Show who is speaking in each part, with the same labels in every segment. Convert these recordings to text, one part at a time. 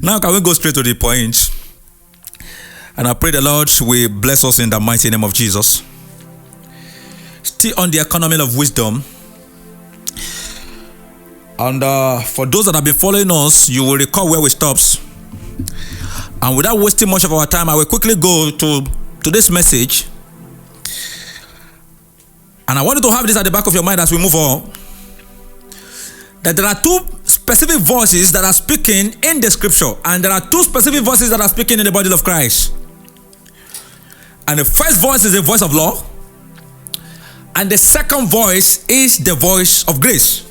Speaker 1: Now can we go straight to the point? And I pray the Lord will bless us in the mighty name of Jesus. Still on the economy of wisdom. And for those that have been following us, you will recall where we stopped. And without wasting much of our time, I will quickly go to today's message. And I want you to have this at the back of your mind as we move on. That there are two specific voices that are speaking in the scripture. And there are two specific voices that are speaking in the body of Christ. And the first voice is the voice of law. And the second voice is the voice of grace.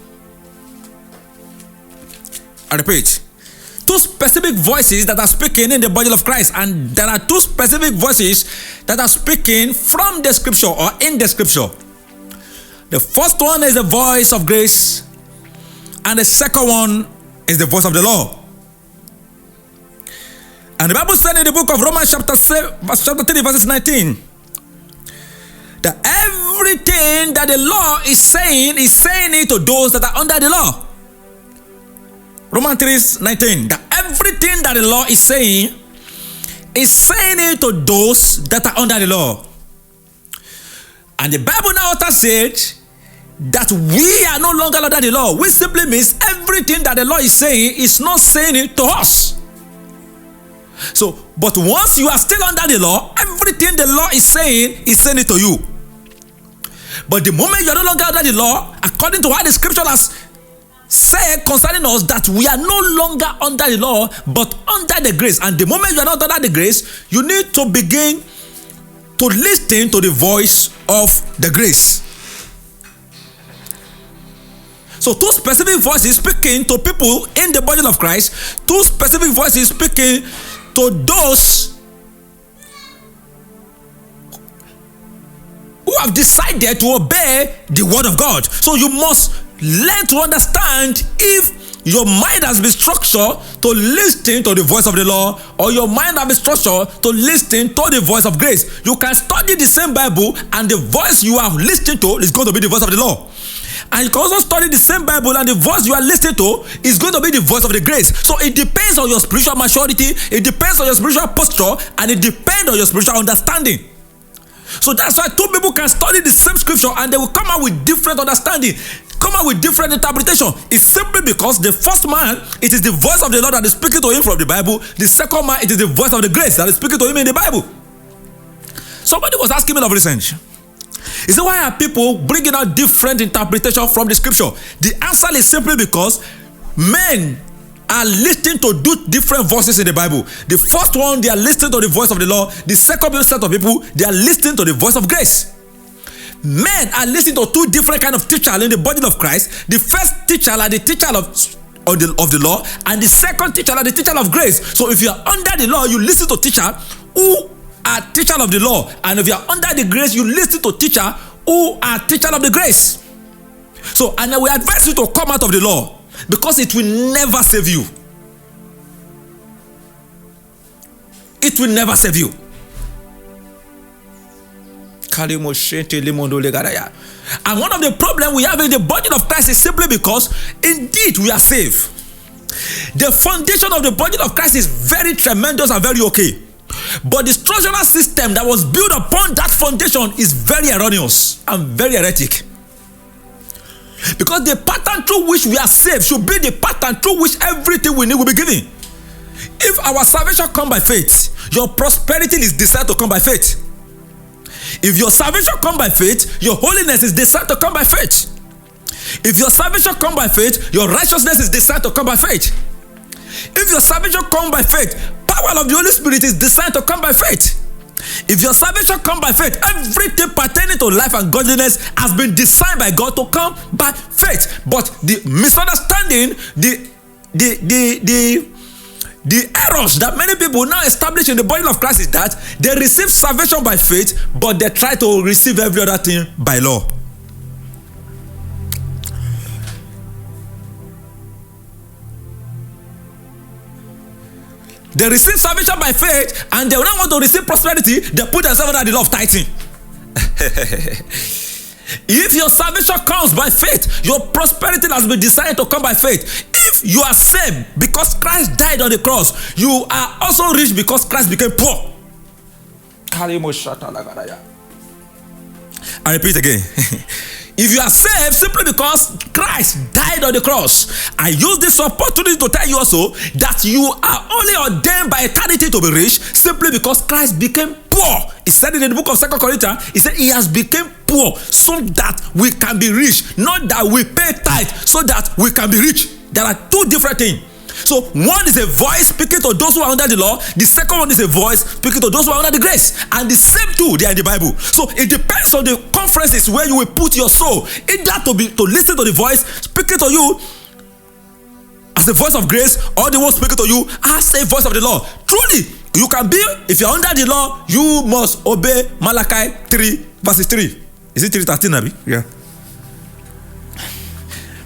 Speaker 1: I repeat. Two specific voices that are speaking in the body of Christ. And there are two specific voices that are speaking from the scripture or in the scripture. The first one is the voice of grace. And the second one is the voice of the law. And the Bible said in the book of Romans chapter 3 verses 19 that everything that the law is saying it to those that are under the law. Romans 3:19 that everything that the law is saying it to those that are under the law. And the Bible now said that we are no longer under the law, which simply means everything that the law is saying is not saying it to us. So, but once you are still under the law, everything the law is saying it to you. But the moment you are no longer under the law, according to what the scripture has said concerning us, that we are no longer under the law, but under the grace. And the moment you are not under the grace, you need to begin to listen to the voice of the grace. So two specific voices speaking to people in the body of Christ, two specific voices speaking to those who have decided to obey the word of God. So you must learn to understand if your mind has been structured to listen to the voice of the law, or your mind has been structured to listen to the voice of grace. You can study the same Bible and the voice you are listening to is going to be the voice of the law. And you can also study the same Bible and the voice you are listening to is going to be the voice of the grace. So it depends on your spiritual maturity, it depends on your spiritual posture, and it depends on your spiritual understanding. So that's why two people can study the same scripture and they will come out with different understanding, come out with different interpretation. It's simply because the first man, it is the voice of the Lord that is speaking to him from the Bible. The second man, it is the voice of the grace that is speaking to him in the Bible. Somebody was asking me of recent. He said, why are people bringing out different interpretation from the scripture? The answer is simply because men are listening to different voices in the Bible. The first one, they are listening to the voice of the law. The second set of people, they are listening to the voice of grace. Men are listening to two different kind of teachers in the body of Christ. The first teacher are the teacher of the law, and the second teacher are the teacher of grace. So if you are under the law, you listen to teacher who are teacher of the law, and if you are under the grace, you listen to teacher who are teacher of the grace. So, and we advise you to come out of the law, because it will never save you. It will never save you. And one of the problems we have in the body of Christ is simply because indeed we are saved. The foundation of the body of Christ is very tremendous and very okay. But the structural system that was built upon that foundation is very erroneous and very heretic. Because the pattern through which we are saved should be the pattern through which everything we need will be given. If our salvation comes by faith, your prosperity is designed to come by faith. If your salvation comes by faith, your holiness is designed to come by faith. If your salvation comes by faith, your righteousness is designed to come by faith. If your salvation comes by faith, power of the Holy Spirit is designed to come by faith. If your salvation comes by faith, everything pertaining to life and godliness has been designed by God to come by faith. But the misunderstanding, the errors that many people now establish in the body of Christ is that they receive salvation by faith, but they try to receive every other thing by law. They receive salvation by faith, and they don't want to receive prosperity. They put themselves under the law of tithing. If your salvation comes by faith, your prosperity has been designed to come by faith. If you are saved because Christ died on the cross, you are also rich because Christ became poor. I repeat again. If you are saved simply because Christ died on the cross, I use this opportunity to tell you also that you are only ordained by eternity to be rich simply because Christ became poor. He said in the book of 2 Corinthians, he said he has become poor so that we can be rich, not that we pay tithe so that we can be rich. There are two different things. So one is a voice speaking to those who are under the law. The second one is a voice speaking to those who are under the grace. And the same two, they are in the Bible. So it depends on the conferences where you will put your soul. Either to listen to the voice speaking to you as a voice of grace, or the one speaking to you as a voice of the law. Truly, you can be, if you are under the law, you must obey Malachi 3 verses 3. Is it 3:13, Abi? Yeah.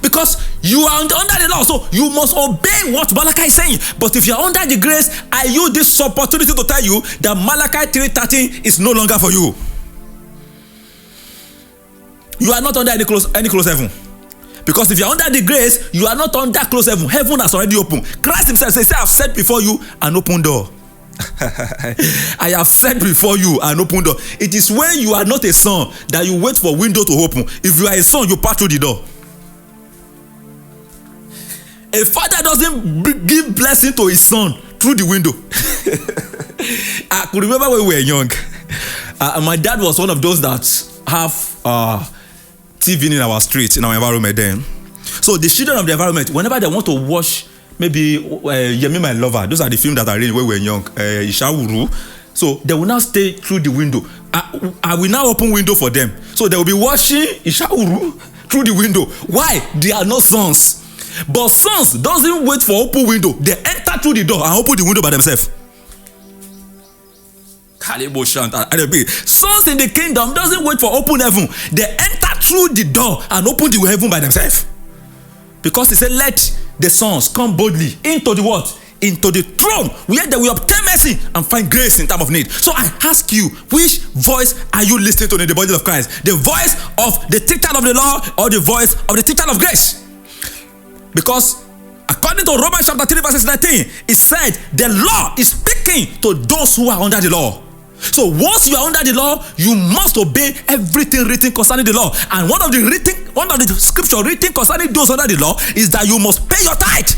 Speaker 1: Because you are under the law, so you must obey what Malachi is saying. But if you are under the grace, I use this opportunity to tell you that Malachi 3:13 is no longer for you. You are not under any close heaven. Because if you are under the grace, you are not under close heaven. Heaven has already opened. Christ himself says, I have set before you an open door. I have set before you an open door. It is when you are not a son that you wait for window to open. If you are a son, you pass through the door. A father doesn't give blessing to his son through the window. I could remember when we were young. My dad was one of those that have TV in our street, in our environment then. So the children of the environment, whenever they want to watch, maybe Yemi My Lover, those are the films that are in when we were young, Ishawuru. So they will now stay through the window. I will now open window for them. So they will be watching Ishawuru through the window. Why? They are not sons. But sons doesn't wait for open window. They enter through the door and open the window by themselves. Sons in the kingdom doesn't wait for open heaven. They enter through the door and open the heaven by themselves. Because he said, let the sons come boldly into the what? Into the throne where they will obtain mercy and find grace in time of need. So I ask you, which voice are you listening to in the body of Christ? The voice of the teacher of the law or the voice of the teacher of grace? Because according to Romans chapter 3 verses 19, it said the law is speaking to those who are under the law. So once you are under the law, you must obey everything written concerning the law. And one of the scripture written concerning those under the law is that you must pay your tithe.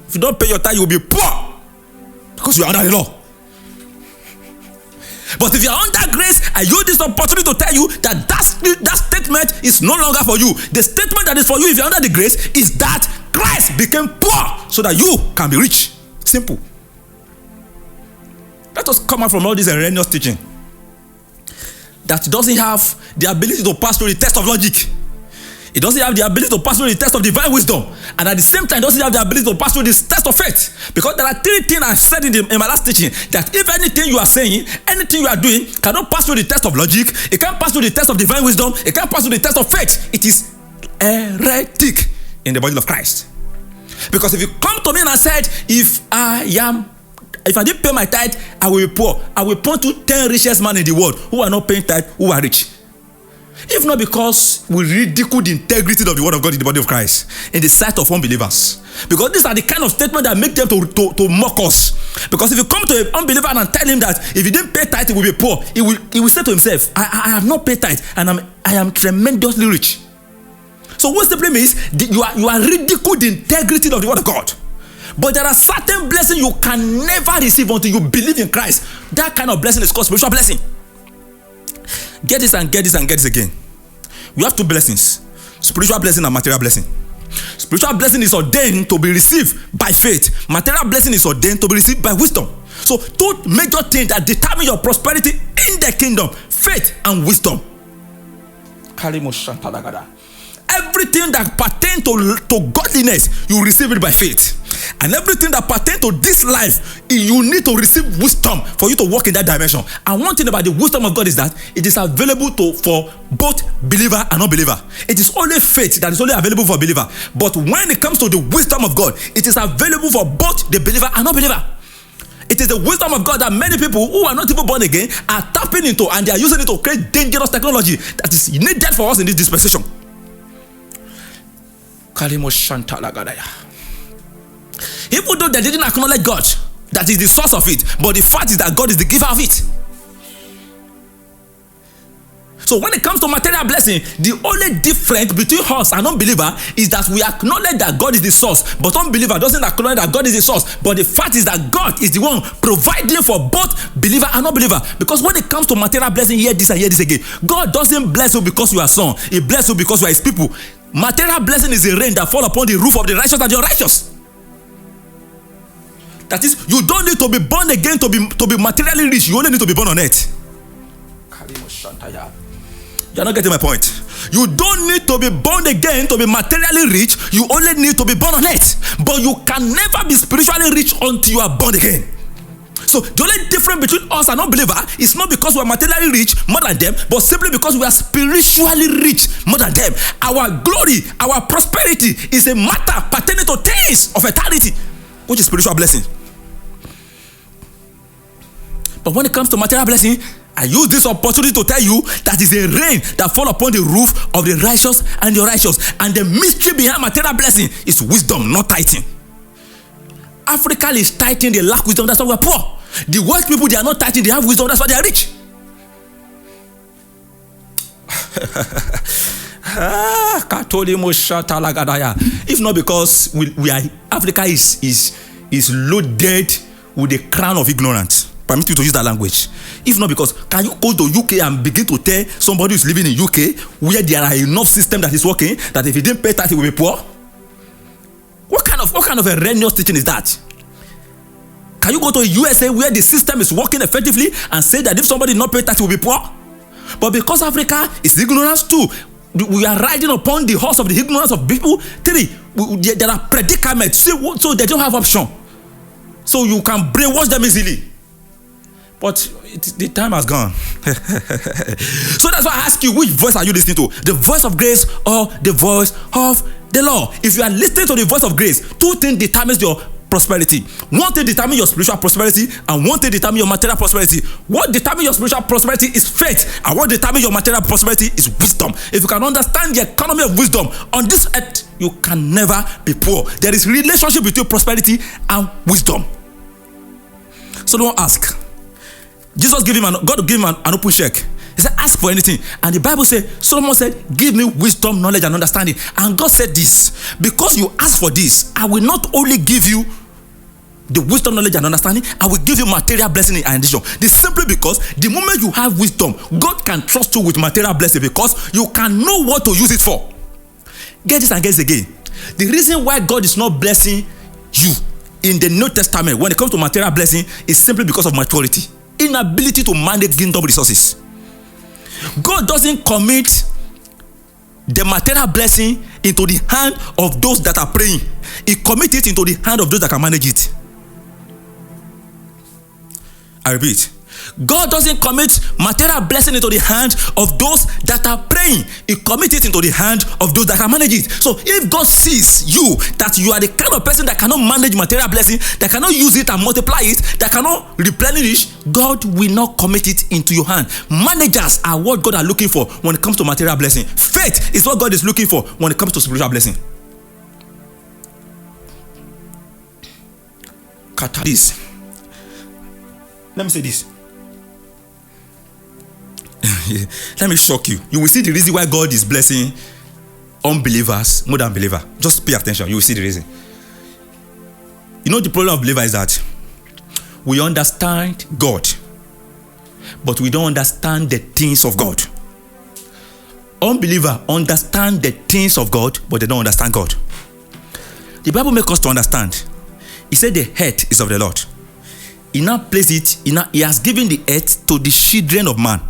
Speaker 1: If you don't pay your tithe, you will be poor because you are under the law. But if you are under grace, I use this opportunity to tell you that that statement is no longer for you. The statement that is for you if you are under the grace is that Christ became poor so that you can be rich. Simple. Let us come out from all this erroneous teaching that doesn't have the ability to pass through the test of logic. It doesn't have the ability to pass through the test of divine wisdom, and at the same time doesn't have the ability to pass through the test of faith. Because there are three things I said in my last teaching, that if anything you are saying, anything you are doing cannot pass through the test of logic, it can't pass through the test of divine wisdom, it can't pass through the test of faith, it is heretic in the body of Christ. Because if you come to me and I said, if I didn't pay my tithe, I will be poor, I will point to 10 richest men in the world who are not paying tithe, who are rich. If not because we ridicule the integrity of the word of God in the body of Christ in the sight of unbelievers. Because these are the kind of statements that make them to mock us. Because if you come to an unbeliever and tell him that if he didn't pay tithe, he will be poor, he will say to himself, I have not paid tithe and I am tremendously rich. So what simply means you are ridiculing the integrity of the word of God. But there are certain blessings you can never receive until you believe in Christ. That kind of blessing is called spiritual blessing. Get this and get this and get this again. We have two blessings: spiritual blessing and material blessing. Spiritual blessing is ordained to be received by faith. Material blessing is ordained to be received by wisdom. So two major things that determine your prosperity in the kingdom: faith and wisdom. Everything that pertains to godliness, you receive it by faith. And everything that pertains to this life, you need to receive wisdom for you to walk in that dimension. And one thing about the wisdom of God is that it is available for both believer and unbeliever. It is only faith that is only available for believer. But when it comes to the wisdom of God, it is available for both the believer and unbeliever. It is the wisdom of God that many people who are not even born again are tapping into, and they are using it to create dangerous technology that is needed for us in this dispensation. Even though they didn't acknowledge God, that is the source of it, but the fact is that God is the giver of it. So when it comes to material blessing, the only difference between us and unbeliever is that we acknowledge that God is the source, but unbeliever doesn't acknowledge that God is the source. But the fact is that God is the one providing for both believer and unbeliever. Because when it comes to material blessing, hear this and hear this again. God doesn't bless you because you are son. He bless you because you are his people. Material blessing is a rain that fall upon the roof of the righteous and the unrighteous. That is, you don't need to be born again to be materially rich. You only need to be born on earth. You're not getting my point. You don't need to be born again to be materially rich. You only need to be born on earth. But you can never be spiritually rich until you are born again. So the only difference between us and unbeliever is not because we are materially rich more than them, but simply because we are spiritually rich more than them. Our glory, our prosperity is a matter pertaining to things of eternity, which is spiritual blessing. But when it comes to material blessing, I use this opportunity to tell you that is a rain that fall upon the roof of the righteous and the unrighteous. And the mystery behind material blessing is wisdom, not tithing. Africa is tithing, they lack wisdom, that's why we're poor. The West people, they are not tithing, they have wisdom, that's why they are rich. If not because we are, Africa is loaded with the crown of ignorance. Permit you to use that language. If not because, can you go to UK and begin to tell somebody who's living in UK where there are enough systems that is working that if he didn't pay tax he will be poor? What kind of a erroneous teaching is that? Can you go to USA where the system is working effectively and say that if somebody not pay tax he will be poor? But because Africa is ignorance too, we are riding upon the horse of the ignorance of people. There are predicaments, so they don't have option. So you can brainwash them easily. But the time has gone. So that's why I ask you, which voice are you listening to? The voice of grace or the voice of the law? If you are listening to the voice of grace, two things determines your prosperity. One thing determines your spiritual prosperity, and one thing determines your material prosperity. What determines your spiritual prosperity is faith, and what determines your material prosperity is wisdom. If you can understand the economy of wisdom on this earth, you can never be poor. There is relationship between prosperity and wisdom. So don't ask. God gave him an open check. He said, ask for anything. And the Bible said, Solomon said, give me wisdom, knowledge, and understanding. And God said this, because you ask for this, I will not only give you the wisdom, knowledge, and understanding, I will give you material blessing in addition. This simply because the moment you have wisdom, God can trust you with material blessing because you can know what to use it for. Get this and get this again. The reason why God is not blessing you in the New Testament when it comes to material blessing is simply because of maturity. Inability to manage kingdom resources. God doesn't commit the material blessing into the hand of those that are praying. He commits it into the hand of those that can manage it. I repeat, God doesn't commit material blessing into the hand of those that are praying. He commits it into the hand of those that can manage it. So if God sees you that you are the kind of person that cannot manage material blessing, that cannot use it and multiply it, that cannot replenish, God will not commit it into your hand. Managers are what God are looking for when it comes to material blessing. Faith is what God is looking for when it comes to spiritual blessing. This. Let me say this. Let me shock you. You will see the reason why God is blessing unbelievers more than believers. Just pay attention. You will see the reason. You know, the problem of believer is that we understand God, but we don't understand the things of God. Unbeliever understand the things of God, but they don't understand God. The Bible makes us to understand. He said the earth is of the Lord. He now placed it, he has given the earth to the children of man.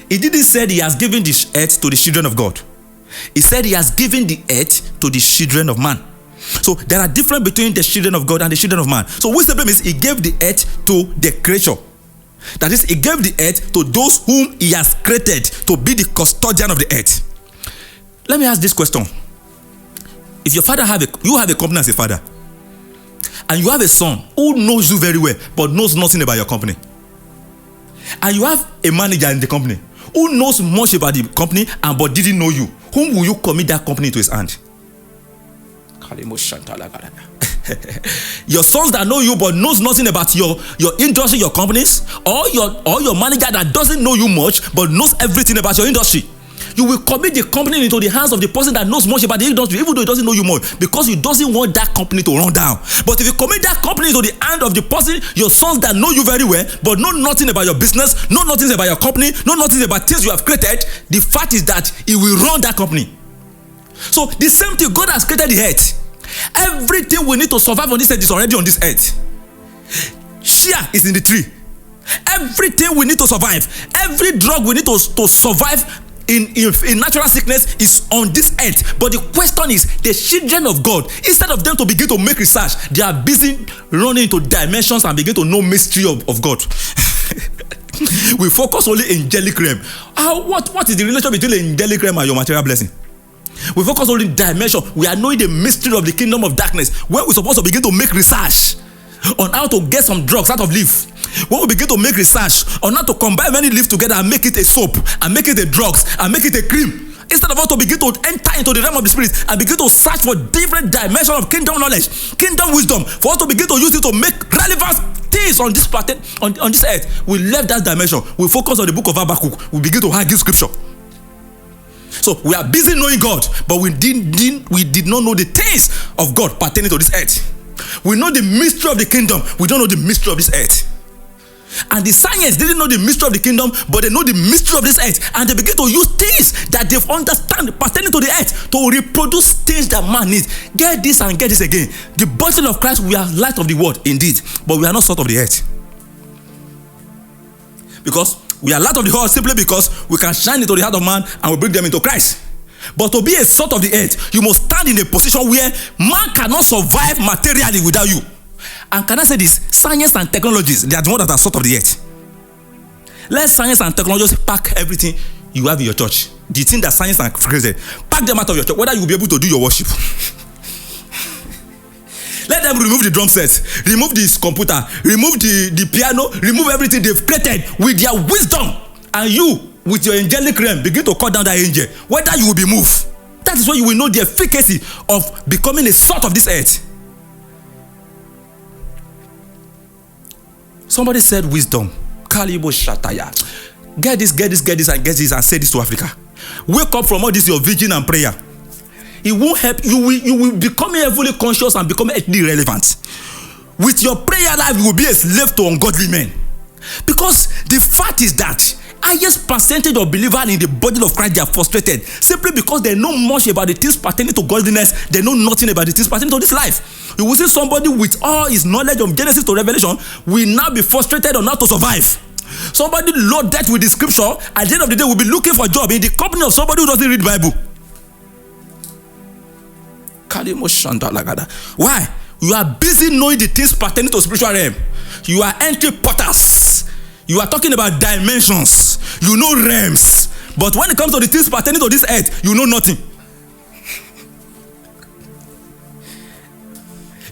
Speaker 1: He didn't say he has given the earth to the children of God. He said he has given the earth to the children of man. So there are difference between the children of God and the children of man. So what simply means he gave the earth to the creature. That is, he gave the earth to those whom he has created to be the custodian of the earth. Let me ask this question. If your father you have a company as a father, and you have a son who knows you very well but knows nothing about your company, and you have a manager in the company who knows much about the company but didn't know you, whom will you commit that company to his hand? Your sons that know you but knows nothing about your industry, your companies, or your manager that doesn't know you much but knows everything about your industry. You will commit the company into the hands of the person that knows much about the industry, even though he doesn't know you much, because he doesn't want that company to run down. But if you commit that company into the hand of the person, your sons that know you very well, but know nothing about your business, know nothing about your company, know nothing about things you have created, the fact is that he will run that company. So the same thing, God has created the earth. Everything we need to survive on this earth is already on this earth. Share is in the tree. Everything we need to survive, every drug we need to survive in natural sickness is on this earth. But the question is, the children of God, instead of them to begin to make research, they are busy running into dimensions and begin to know mystery of God. We focus only in angelic realm. What is the relation between the angelic realm and your material blessing? We focus only in dimension. We are knowing the mystery of the kingdom of darkness, where we're supposed to begin to make research on how to get some drugs out of leaf. When we begin to make research on how to combine many leaves together and make it a soap, and make it a drugs, and make it a cream, instead of us to begin to enter into the realm of the spirit and begin to search for different dimensions of kingdom knowledge, kingdom wisdom, for us to begin to use it to make relevant things on this planet, on this earth, we left that dimension. We focus on the book of Habakkuk. We begin to argue scripture. So we are busy knowing God, but we did not know the things of God pertaining to this earth. We know the mystery of the kingdom. We don't know the mystery of this earth. And the science didn't know the mystery of the kingdom, but they know the mystery of this earth, and they begin to use things that they understand pertaining to the earth to reproduce things that man needs. Get this and get this again. The body of Christ, we are light of the world indeed, but we are not salt of the earth. Because we are light of the world simply because we can shine into the heart of man and we bring them into Christ. But to be a salt of the earth, you must stand in a position where man cannot survive materially without you. And can I say this? Science and technologies, they are the ones that are sort of the earth. Let science and technologies pack everything you have in your church. The thing that science and crazy, pack them out of your church, whether you will be able to do your worship. Let them remove the drum set, remove this computer, remove the piano, remove everything they've created with their wisdom. And you, with your angelic realm, begin to cut down that angel, whether you will be moved. That is when you will know the efficacy of becoming a sort of this earth. Somebody said wisdom. Kalibo Shataya. Get this, and say this to Africa. Wake up from all this your vision and prayer. It won't help. You will become heavily conscious and become ethnically relevant. With your prayer life, you will be a slave to ungodly men. Because the fact is that highest percentage of believers in the body of Christ, they are frustrated simply because they know much about the things pertaining to godliness. They know nothing about the things pertaining to this life. You will see somebody with all his knowledge of Genesis to Revelation will now be frustrated on how to survive. Somebody loaded with the scripture, at the end of the day will be looking for a job in the company of somebody who doesn't read the Bible. Why? You are busy knowing the things pertaining to spiritual realm. You are entry porters. You are talking about dimensions. You know realms. But when it comes to the things pertaining to this earth, you know nothing.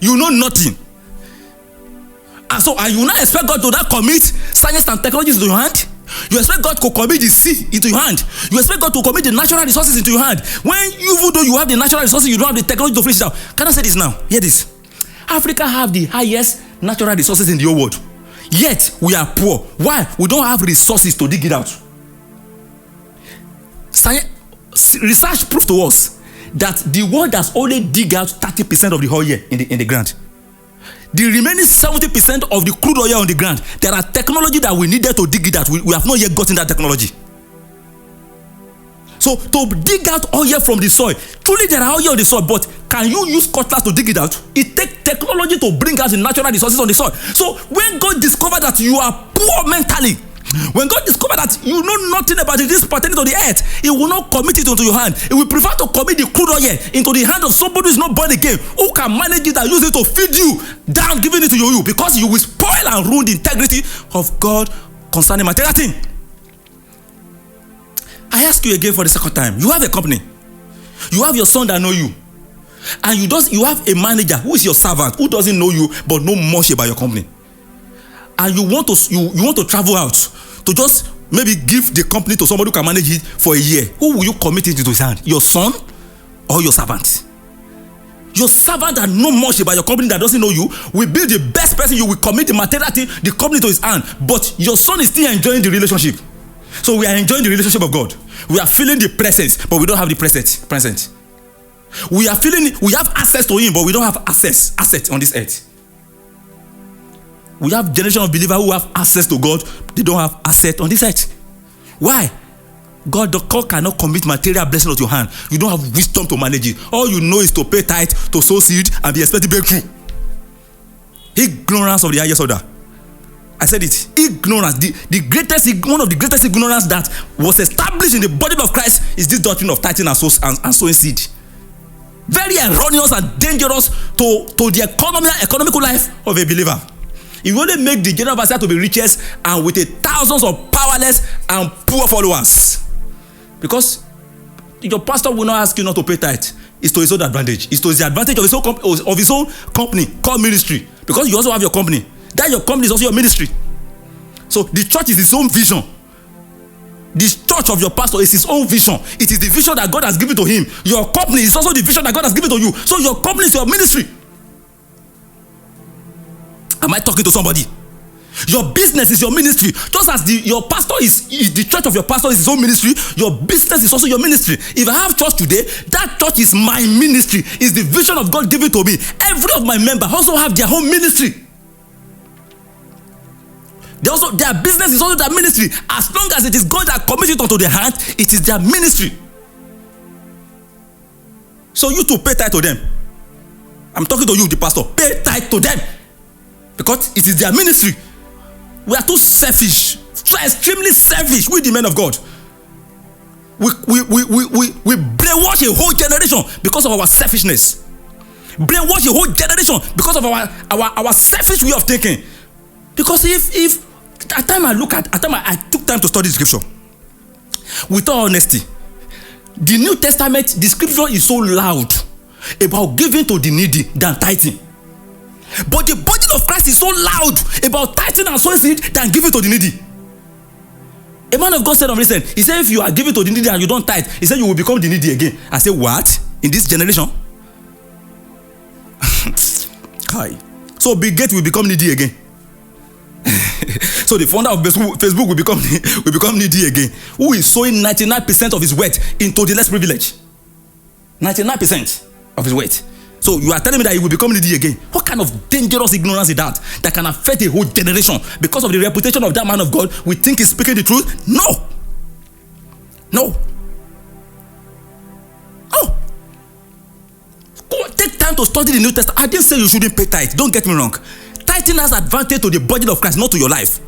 Speaker 1: You know nothing. And so, you now expect God to now commit science and technology into your hand? You expect God to commit the sea into your hand? You expect God to commit the natural resources into your hand? When even though you have the natural resources, you don't have the technology to finish it out. Can I say this now? Hear this. Africa have the highest natural resources in the whole world. Yet, we are poor. Why? We don't have resources to dig it out. Science, research proved to us that the world has only dig out 30% of the oil in the ground. The remaining 70% of the crude oil on the ground, there are technology that we needed to dig it out. We have not yet gotten that technology. So to dig out oil from the soil, truly there are oil on the soil, but can you use cutlass to dig it out? It takes technology to bring out the natural resources on the soil. So when God discovered that you are poor mentally, when God discovered that you know nothing about this pertaining to the earth, He will not commit it into your hand. He will prefer to commit the crude oil into the hand of somebody who is not born again, who can manage it and use it to feed you down, giving it to you, because you will spoil and ruin the integrity of God concerning material thing. I ask you again for the second time. You have a company. You have your son that know you. And you have a manager who is your servant, who doesn't know you but know much about your company. And you want to travel out to just maybe give the company to somebody who can manage it for a year. Who will you commit it into his hand? Your son or your servant? Your servant that know much about your company that doesn't know you will be the best person. You will commit the material thing, the company to his hand. But your son is still enjoying the relationship. So we are enjoying the relationship of God. We are feeling the presence, but we don't have the present. We are feeling, we have access to him, but we don't have assets on this earth. We have generation of believers who have access to God. They don't have asset on this earth. Why? God cannot commit material blessing to your hand. You don't have wisdom to manage it. All you know is to pay tithe, to sow seed, and be expecting breakthrough. Ignorance of the highest order. I said it. Ignorance. One of the greatest ignorance that was established in the body of Christ is this doctrine of tithing and sowing seed. Very erroneous and dangerous to the economical life of a believer. It will only make the general overseer to be richest and with thousands of powerless and poor followers. Because your pastor will not ask you not to pay tithe. It's to his own advantage. It's to the advantage of his own company called ministry. Because you also have your company. That your company is also your ministry. So the church is its own vision. The church of your pastor is his own vision. It is the vision that God has given to him. Your company is also the vision that God has given to you. So your company is your ministry. Am I talking to somebody? Your business is your ministry. Just as your pastor is the church of your pastor is his own ministry, your business is also your ministry. If I have church today, that church is my ministry. It's the vision of God given to me. Every of my members also have their own ministry. Their business is also their ministry. As long as it is God that commits it unto their hand, it is their ministry. So you to pay tithe to them. I'm talking to you, the pastor. Pay tithe to them. Because it is their ministry. We are too selfish. So extremely selfish. We the men of God. We brainwash a whole generation because of our selfishness. Brainwash a whole generation because of our selfish way of thinking. Because if at time I took time to study the scripture. With all honesty, the New Testament, the scripture is so loud about giving to the needy than tithing. But the body of Christ is so loud about tithing and sowing seed than giving to the needy. A man of God said on recent, he said, if you are giving to the needy and you don't tithe, he said you will become the needy again. I said, what? In this generation? So Bill Gates will become needy again. So the founder of Facebook will become needy again. Who is sowing 99% of his wealth into the less privileged? 99% of his wealth. So you are telling me that he will become needy again? What kind of dangerous ignorance is that can affect a whole generation because of the reputation of that man of God? We think he's speaking the truth? No. Go take time to study the New Testament. I didn't say you shouldn't pay tithe. Don't get me wrong. Tithing has advantage to the body of Christ, not to your life.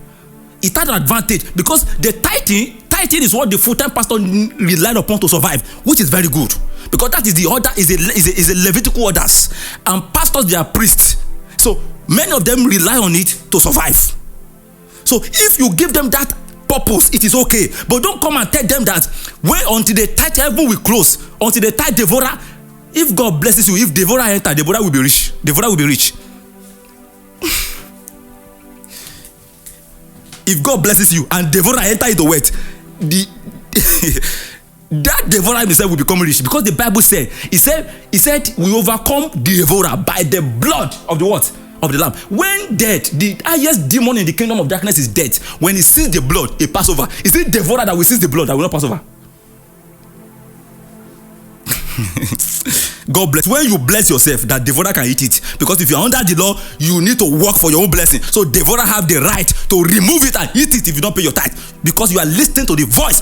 Speaker 1: It has an advantage because the tithing is what the full-time pastor relied upon to survive, which is very good. Because that is the order, is a Levitical orders. And pastors, they are priests. So many of them rely on it to survive. So if you give them that purpose, it is okay. But don't come and tell them that until they tithe, heaven will close. Until they tithe Deborah, if God blesses you, if Deborah enter, Deborah will be rich. Deborah will be rich. If God blesses you and Deborah enter into wealth, that Deborah himself will become rich, because the Bible said, he said we overcome Deborah by the blood of the what? Of the lamb. When death, the highest demon in the kingdom of darkness is death. When he sees the blood, he passes over. Is it Deborah that will see the blood that will not pass over? God bless. When you bless yourself, that Deborah can eat it. Because if you're under the law, you need to work for your own blessing. So Deborah have the right to remove it and eat it if you don't pay your tithe, because you are listening to the voice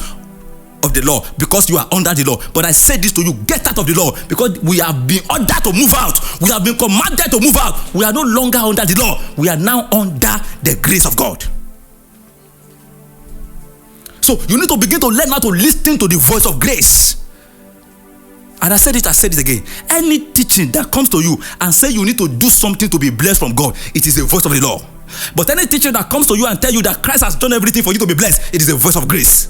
Speaker 1: of the law, because you are under the law. But I say this to you, get out of the law, because we have been ordered to move out. We have been commanded to move out. We are no longer under the law. We are now under the grace of God. So you need to begin to learn how to listen to the voice of grace. And I said it again. Any teaching that comes to you and say you need to do something to be blessed from God, it is the voice of the law. But any teaching that comes to you and tell you that Christ has done everything for you to be blessed, it is the voice of grace.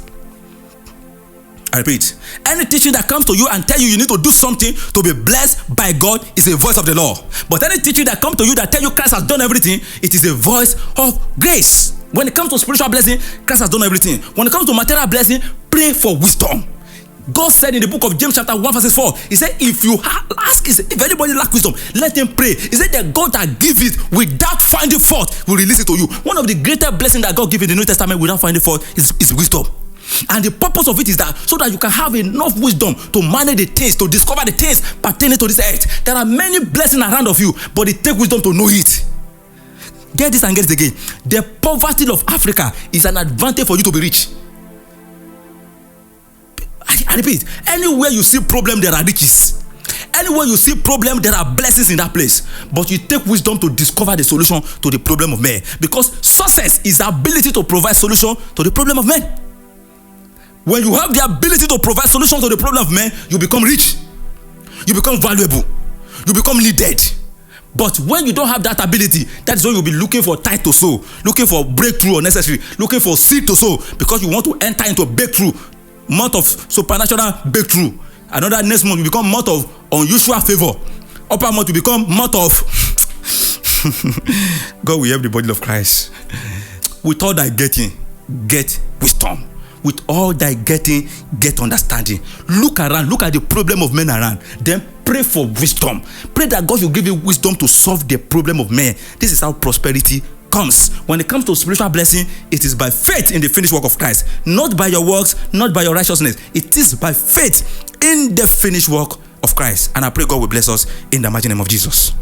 Speaker 1: I repeat, any teaching that comes to you and tell you need to do something to be blessed by God is a voice of the law. But any teaching that comes to you that tell you Christ has done everything, it is a voice of grace. When it comes to spiritual blessing, Christ has done everything. When it comes to material blessing, pray for wisdom. God said in the book of James chapter 1 verse 4, he said, if you ask, he said, if anybody lack wisdom, let him pray. He said that God that give it without finding fault will release it to you. One of the greatest blessings that God gives in the New Testament without finding fault is wisdom. And the purpose of it is that so that you can have enough wisdom to manage the things, to discover the things pertaining to this earth. There are many blessings around of you, but it takes wisdom to know it. Get this and get it again. The poverty of Africa is an advantage for you to be rich. I repeat, anywhere you see problem, there are riches. Anywhere you see problem, there are blessings in that place. But you take wisdom to discover the solution to the problem of man. Because success is the ability to provide solution to the problem of man. When you have the ability to provide solution to the problem of man, you become rich. You become valuable. You become needed. But when you don't have that ability, that's when you'll be looking for tithe to sow, looking for breakthrough unnecessary, looking for seed to sow, because you want to enter into a breakthrough, month of supernatural breakthrough. Another next month you become month of unusual favor. Upper month you become month of God will help the body of Christ. With all thy getting, get wisdom. With all thy getting, get understanding. Look around, look at the problem of men around. Then pray for wisdom. Pray that God will give you wisdom to solve the problem of men. This is how prosperity comes. When it comes to spiritual blessing, it is by faith in the finished work of Christ. Not by your works, not by your righteousness. It is by faith in the finished work of Christ. And I pray God will bless us in the mighty name of Jesus.